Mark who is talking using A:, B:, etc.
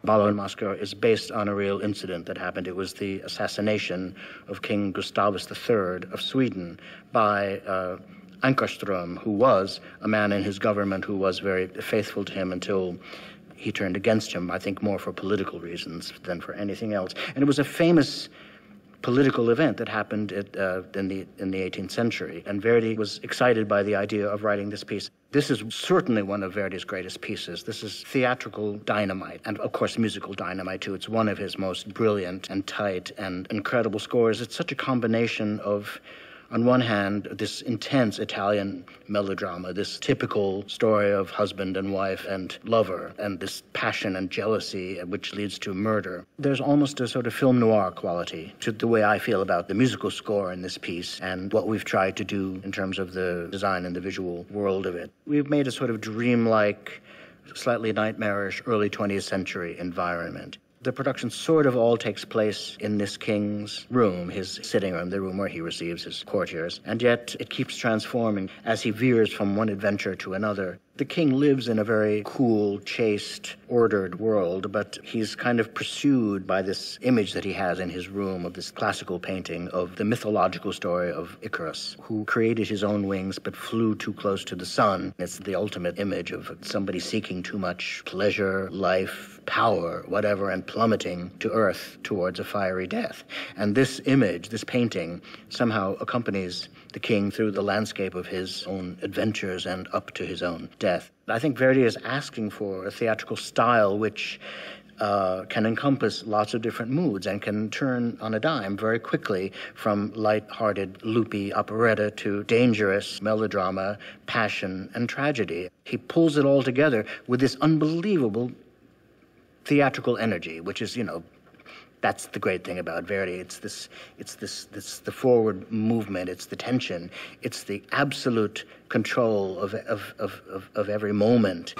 A: Balo in Moscow is based on a real incident that happened. It was the assassination of King Gustavus III of Sweden by Ankarström, who was a man in his government who was very faithful to him until he turned against him, I think more for political reasons than for anything else. And it was a famous political event that happened in the 18th century. And Verdi was excited by the idea of writing this piece. This is certainly one of Verdi's greatest pieces. This is theatrical dynamite, and of course musical dynamite too. It's one of his most brilliant and tight and incredible scores. It's such a combination of, on one hand, this intense Italian melodrama, this typical story of husband and wife and lover, and this passion and jealousy which leads to murder. There's almost a sort of film noir quality to the way I feel about the musical score in this piece and what we've tried to do in terms of the design and the visual world of it. We've made a sort of dreamlike, slightly nightmarish early 20th century environment. The production sort of all takes place in this king's room, his sitting room, the room where he receives his courtiers, and yet it keeps transforming as he veers from one adventure to another. The king lives in a very cool, chaste, ordered world, but he's kind of pursued by this image that he has in his room of this classical painting of the mythological story of Icarus, who created his own wings but flew too close to the sun. It's the ultimate image of somebody seeking too much pleasure, life, power, whatever, and plummeting to earth towards a fiery death. And this image, this painting, somehow accompanies the king through the landscape of his own adventures and up to his own death. I think Verdi is asking for a theatrical style which can encompass lots of different moods and can turn on a dime very quickly from light-hearted, loopy operetta to dangerous melodrama, passion, and tragedy. He pulls it all together with this unbelievable theatrical energy, which is, that's the great thing about Verdi. It's the forward movement, it's the tension, it's the absolute control of every moment.